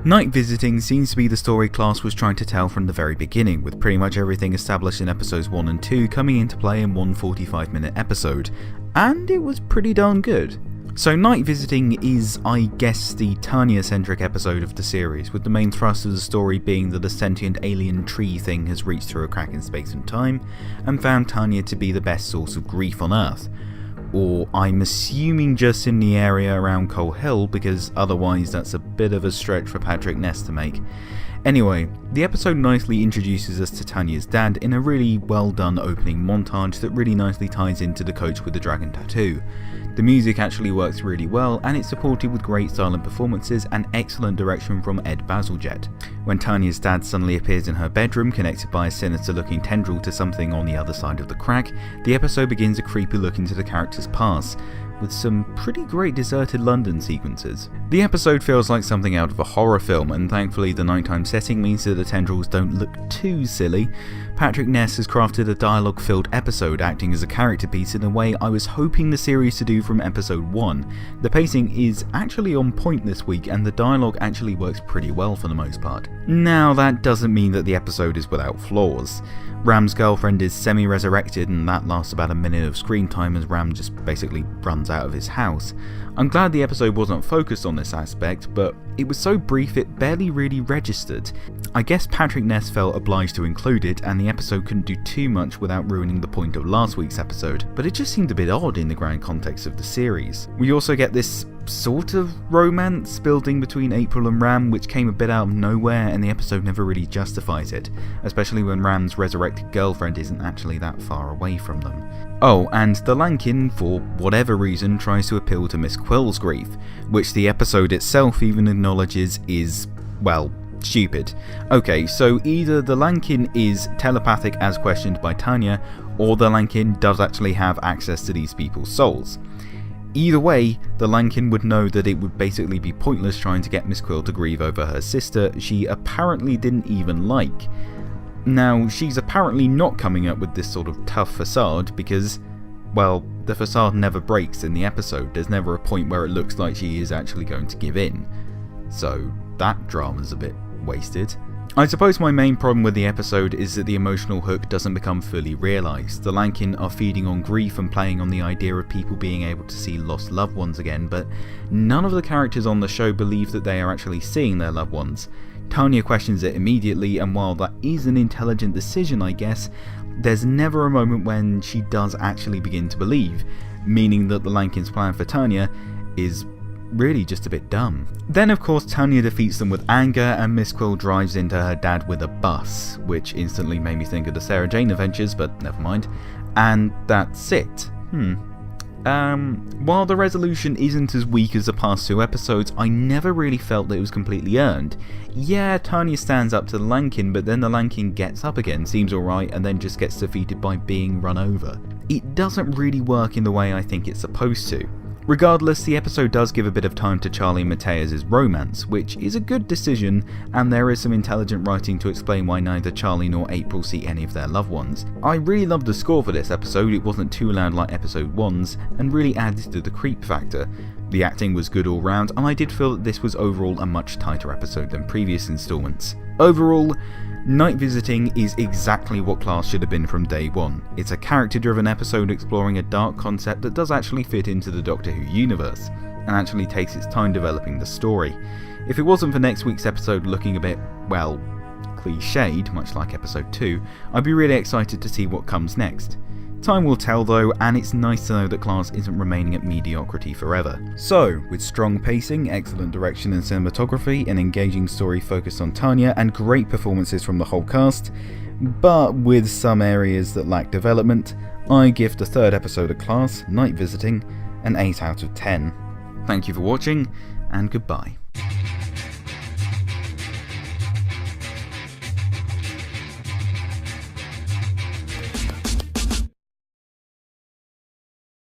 Nightvisiting seems to be the story Class was trying to tell from the very beginning, with pretty much everything established in episodes 1 and 2 coming into play in one 45-minute episode, and it was pretty darn good. So Nightvisiting is, I guess, the Tanya-centric episode of the series, with the main thrust of the story being that a sentient alien tree thing has reached through a crack in space and time, and found Tanya to be the best source of grief on Earth. Or I'm assuming just in the area around Coal Hill, because otherwise that's a bit of a stretch for Patrick Ness to make. Anyway, the episode nicely introduces us to Tanya's dad in a really well done opening montage that really nicely ties into the coach with the dragon tattoo. The music actually works really well, and it's supported with great silent performances and excellent direction from Ed Bazalgette. When Tanya's dad suddenly appears in her bedroom, connected by a sinister looking tendril to something on the other side of the crack, the episode begins a creepy look into the character's past, with some pretty great deserted London sequences. The episode feels like something out of a horror film, and thankfully the nighttime setting means that the tendrils don't look too silly. Patrick Ness has crafted a dialogue-filled episode, acting as a character piece in a way I was hoping the series to do from episode 1. The pacing is actually on point this week, and the dialogue actually works pretty well for the most part. Now, that doesn't mean that the episode is without flaws. Ram's girlfriend is semi-resurrected, and that lasts about a minute of screen time as Ram just basically runs out of his house. I'm glad the episode wasn't focused on this aspect, but it was so brief it barely really registered. I guess Patrick Ness felt obliged to include it, and the episode couldn't do too much without ruining the point of last week's episode, but it just seemed a bit odd in the grand context of the series. We also get this sort of romance building between April and Ram, which came a bit out of nowhere, and the episode never really justifies it, especially when Ram's resurrected girlfriend isn't actually that far away from them. Oh, and the Lankin, for whatever reason, tries to appeal to Miss Quill's grief, which the episode itself even acknowledges is, well, stupid. Okay, so either the Lankin is telepathic as questioned by Tanya, or the Lankin does actually have access to these people's souls. Either way, the Lankin would know that it would basically be pointless trying to get Miss Quill to grieve over her sister she apparently didn't even like. Now, she's apparently not coming up with this sort of tough facade because, well, the facade never breaks in the episode. There's never a point where it looks like she is actually going to give in. So that drama's a bit wasted. I suppose my main problem with the episode is that the emotional hook doesn't become fully realised. The Lankin are feeding on grief and playing on the idea of people being able to see lost loved ones again, but none of the characters on the show believe that they are actually seeing their loved ones. Tanya questions it immediately, and while that is an intelligent decision I guess, there's never a moment when she does actually begin to believe, meaning that the Lankin's plan for Tanya is really just a bit dumb. Then of course Tanya defeats them with anger, and Miss Quill drives into her dad with a bus, which instantly made me think of the Sarah Jane Adventures, but never mind. And that's it. While the resolution isn't as weak as the past 2 episodes, I never really felt that it was completely earned. Yeah, Tanya stands up to the Lankin, but then the Lankin gets up again, seems alright, and then just gets defeated by being run over. It doesn't really work in the way I think it's supposed to. Regardless, the episode does give a bit of time to Charlie and Mateus's romance, which is a good decision, and there is some intelligent writing to explain why neither Charlie nor April see any of their loved ones. I really loved the score for this episode. It wasn't too loud like episode 1's, and really added to the creep factor. The acting was good all round, and I did feel that this was overall a much tighter episode than previous installments. Overall, Nightvisiting is exactly what Class should have been from day one. It's a character-driven episode exploring a dark concept that does actually fit into the Doctor Who universe, and actually takes its time developing the story. If it wasn't for next week's episode looking a bit, well, cliched, much like episode 2, I'd be really excited to see what comes next. Time will tell though, and it's nice to know that Class isn't remaining at mediocrity forever. So, with strong pacing, excellent direction and cinematography, an engaging story focused on Tanya, and great performances from the whole cast, but with some areas that lack development, I give the 3rd episode of Class, Nightvisiting, an 8 out of 10. Thank you for watching, and goodbye.